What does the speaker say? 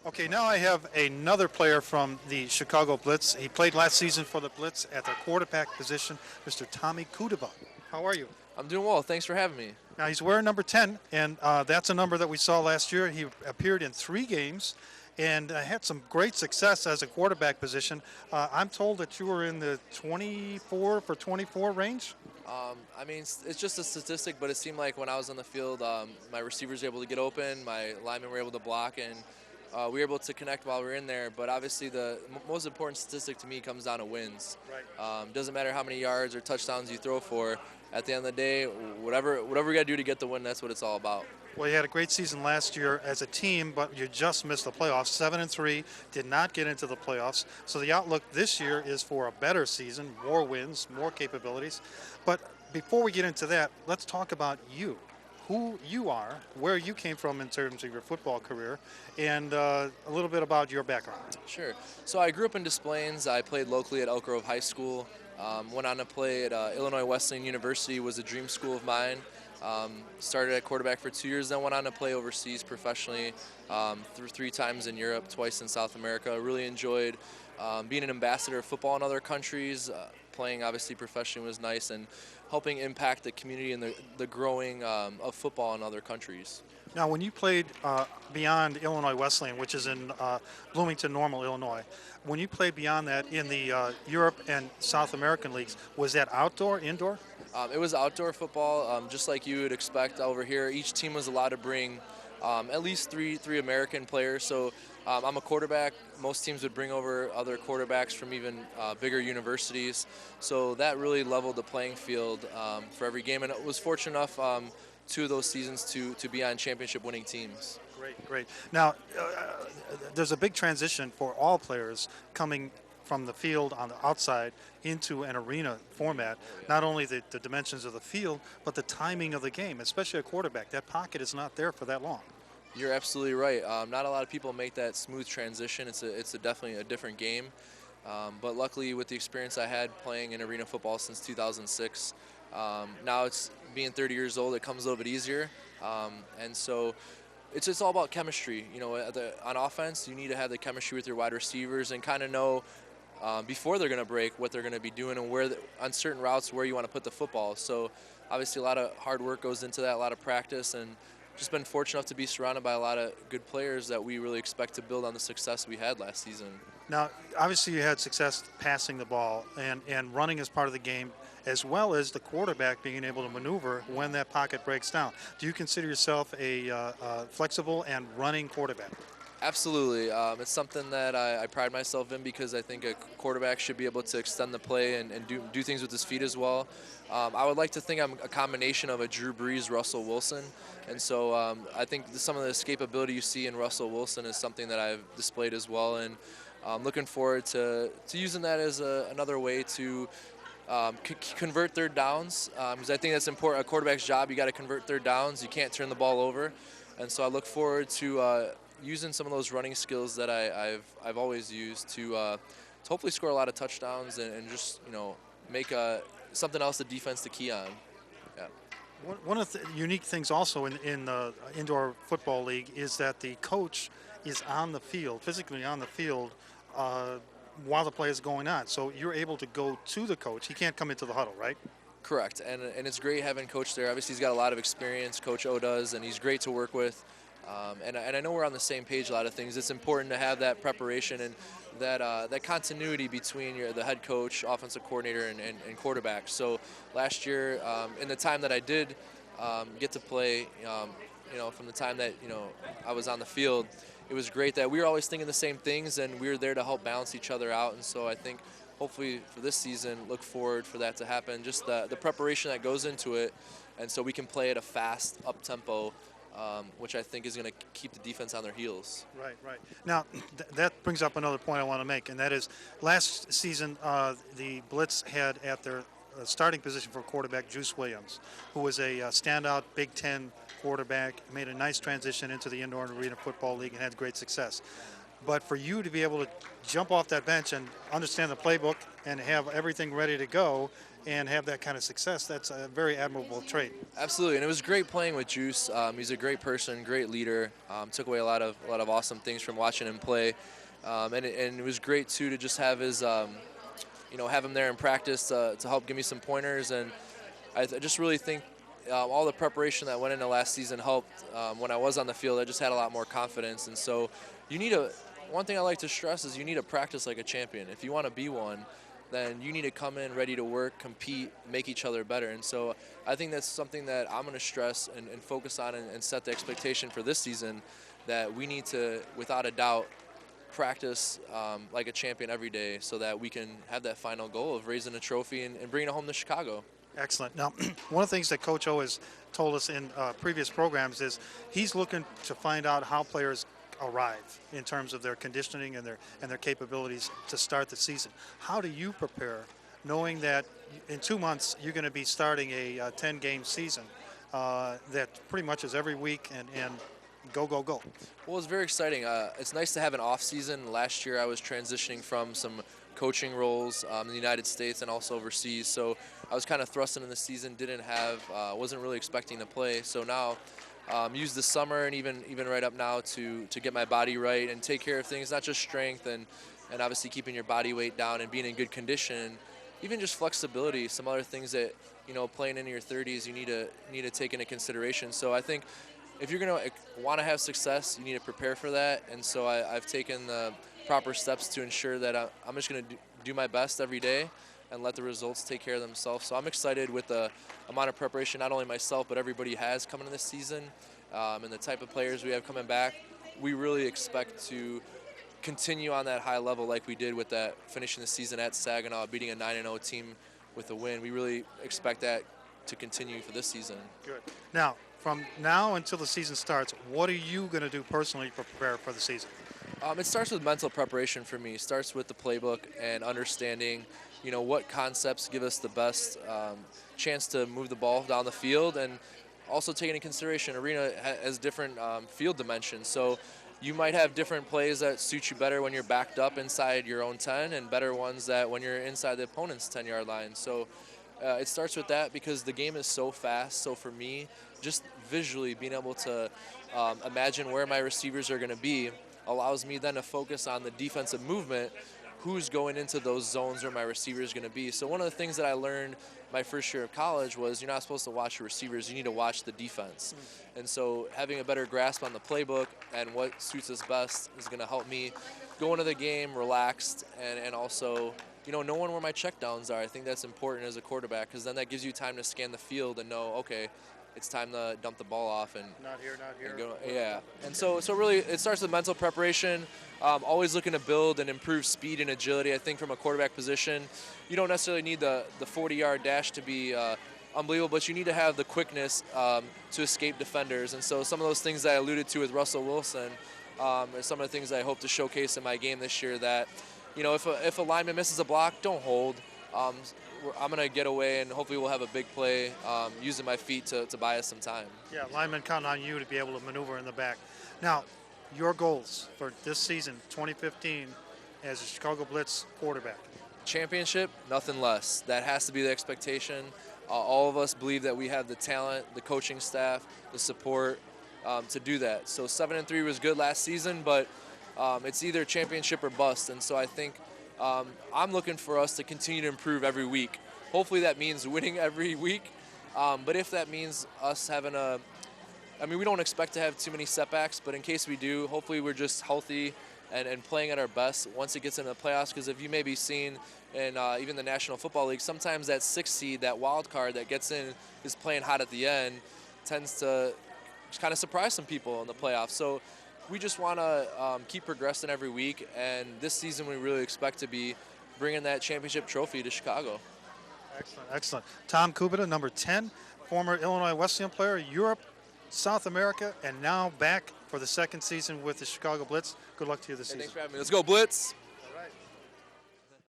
Okay, now I have another player from the Chicago Blitz. He played last season for the Blitz at the quarterback position, Mr. Tommy Kudyba. How are you? I'm doing well. Thanks for having me. Now he's wearing number 10, and that's a number that we saw last year. He appeared in 3 games and had some great success as a quarterback position. I'm told that you were in the 24 for 24 range. It's just a statistic, but it seemed like when I was on the field, my receivers were able to get open, my linemen were able to block, and we were able to connect while we were in there. But obviously, the most important statistic to me comes down to wins. Doesn't matter how many yards or touchdowns you throw for. At the end of the day, whatever we got to do to get the win, that's what it's all about. Well, you had a great season last year as a team, but you just missed the playoffs. 7-3, did not get into the playoffs. So the outlook this year is for a better season, more wins, more capabilities. But before we get into that, let's talk about you, who you are, where you came from in terms of your football career, and a little bit about your background. Sure. So I grew up in Des Plaines. I played locally at Elk Grove High School. Went on to play at Illinois Wesleyan University, was a dream school of mine. Started at quarterback for 2 years, then went on to play overseas professionally through 3 times in Europe, twice in South America. Really enjoyed being an ambassador of football in other countries. Playing obviously professionally was nice, and helping impact the community and the growing of football in other countries. Now, when you played beyond Illinois Wesleyan, which is in Bloomington Normal, Illinois, when you played beyond that in the Europe and South American leagues, was that outdoor, indoor? It was outdoor football, just like you would expect over here. Each team was allowed to bring at least three American players. So I'm a quarterback. Most teams would bring over other quarterbacks from even bigger universities. So that really leveled the playing field for every game. And I was fortunate enough 2 of those seasons to be on championship-winning teams. Great, great. Now, there's a big transition for all players coming from the field on the outside into an arena format. Not only the dimensions of the field, but the timing of the game, especially a quarterback. That pocket is not there for that long. You're absolutely right. Not a lot of people make that smooth transition. It's definitely a different game. But luckily, with the experience I had playing in arena football since 2006, now it's being 30 years old, it comes a little bit easier. And so it's all about chemistry. You know, on offense, you need to have the chemistry with your wide receivers and kind of know before they're going to break what they're going to be doing and where on certain routes where you want to put the football. So obviously a lot of hard work goes into that, a lot of practice, and just been fortunate enough to be surrounded by a lot of good players that we really expect to build on the success we had last season. Now, obviously you had success passing the ball and running as part of the game, as well as the quarterback being able to maneuver when that pocket breaks down. Do you consider yourself a flexible and running quarterback? Absolutely. It's something that I pride myself in because I think a quarterback should be able to extend the play and do things with his feet as well. I would like to think I'm a combination of a Drew Brees, Russell Wilson. And so I think some of the escapability you see in Russell Wilson is something that I've displayed as well. And I'm looking forward to using that as another way to convert third downs. Because I think that's important. A quarterback's job, you got to convert third downs. You can't turn the ball over. And so I look forward to using some of those running skills that I've always used to hopefully score a lot of touchdowns and just make something else the defense to key on. Yeah. One of the unique things also in the indoor football league is that the coach is on the field, physically on the field, while the play is going on. So you're able to go to the coach. He can't come into the huddle, right? Correct, and it's great having Coach there. Obviously, he's got a lot of experience, Coach O does, and he's great to work with. And I know we're on the same page a lot of things. It's important to have that preparation and that continuity between the head coach, offensive coordinator, and quarterback. So last year, in the time that I did get to play, from the time that I was on the field, it was great that we were always thinking the same things, and we were there to help balance each other out. And so I think hopefully for this season, look forward for that to happen. Just the preparation that goes into it, and so we can play at a fast, up-tempo, which I think is going to keep the defense on their heels. Right, right. Now, that brings up another point I want to make, and that is last season the Blitz had at their starting position for quarterback Juice Williams, who was a standout Big Ten quarterback, made a nice transition into the indoor and arena football league and had great success. But for you to be able to jump off that bench and understand the playbook and have everything ready to go and have that kind of success, that's a very admirable trait. Absolutely, and it was great playing with Juice. He's a great person, great leader. Took away a lot of awesome things from watching him play, and it was great too to just have his have him there in practice to help give me some pointers. And I just really think all the preparation that went into last season helped. When I was on the field, I just had a lot more confidence. And so you need one thing I like to stress is you need to practice like a champion. If you want to be one, then you need to come in ready to work, compete, make each other better. And so I think that's something that I'm going to stress and focus on and set the expectation for this season, that we need to, without a doubt, practice like a champion every day so that we can have that final goal of raising a trophy and bringing it home to Chicago. Excellent. Now, one of the things that Coach O has told us in previous programs is he's looking to find out how players arrive in terms of their conditioning and their capabilities to start the season. How do you prepare, knowing that in 2 months you're going to be starting a 10-game season that pretty much is every week and go, go, go? Well, it's very exciting. It's nice to have an off season. Last year I was transitioning from some coaching roles in the United States and also overseas, so I was kind of thrust into the season, wasn't really expecting to play. So now use the summer and even right up now to get my body right and take care of things, not just strength and obviously keeping your body weight down and being in good condition, even just flexibility, some other things that, playing into your 30s you need to take into consideration. So I think if you're going to want to have success, you need to prepare for that. And so I've taken the proper steps to ensure that I'm just going to do my best every day and let the results take care of themselves. So I'm excited with the amount of preparation not only myself but everybody has coming in this season, and the type of players we have coming back. We really expect to continue on that high level like we did with that finishing the season at Saginaw, beating a 9-0 team with a win. We really expect that to continue for this season. Good. Now, from now until the season starts, what are you going to do personally to prepare for the season? It starts with mental preparation for me. It starts with the playbook and understanding, what concepts give us the best chance to move the ball down the field, and also taking into consideration arena has different field dimensions. So you might have different plays that suit you better when you're backed up inside your own 10 and better ones that when you're inside the opponent's 10-yard line. So it starts with that because the game is so fast. So for me, just visually being able to imagine where my receivers are going to be allows me then to focus on the defensive movement, who's going into those zones where my receiver is going to be. So one of the things that I learned my first year of college was you're not supposed to watch your receivers, you need to watch the defense. And so having a better grasp on the playbook and what suits us best is going to help me go into the game relaxed and also knowing where my checkdowns are. I think that's important as a quarterback because then that gives you time to scan the field and know, okay, it's time to dump the ball off and not here. Yeah, and so really it starts with mental preparation. Always looking to build and improve speed and agility. I think from a quarterback position, you don't necessarily need the 40-yard dash to be unbelievable, but you need to have the quickness to escape defenders. And so some of those things that I alluded to with Russell Wilson are some of the things I hope to showcase in my game this year. That if a lineman misses a block, don't hold. I'm going to get away, and hopefully we'll have a big play using my feet to buy us some time. Yeah, linemen count on you to be able to maneuver in the back. Now, your goals for this season, 2015, as a Chicago Blitz quarterback? Championship, nothing less. That has to be the expectation. All of us believe that we have the talent, the coaching staff, the support to do that. So 7-3 was good last season, but it's either championship or bust. And so I think I'm looking for us to continue to improve every week. Hopefully that means winning every week. But if that means us having we don't expect to have too many setbacks, but in case we do, hopefully we're just healthy and playing at our best once it gets into the playoffs. Because if you may be seen in even the National Football League, sometimes that 6th seed, that wild card that gets in is playing hot at the end, tends to kind of surprise some people in the playoffs. So we just want to keep progressing every week, and this season we really expect to be bringing that championship trophy to Chicago. Excellent. Tom Kudyba, number 10, former Illinois Wesleyan player, Europe, South America, and now back for the second season with the Chicago Blitz. Good luck to you this season. Thanks for having me. Let's go, Blitz.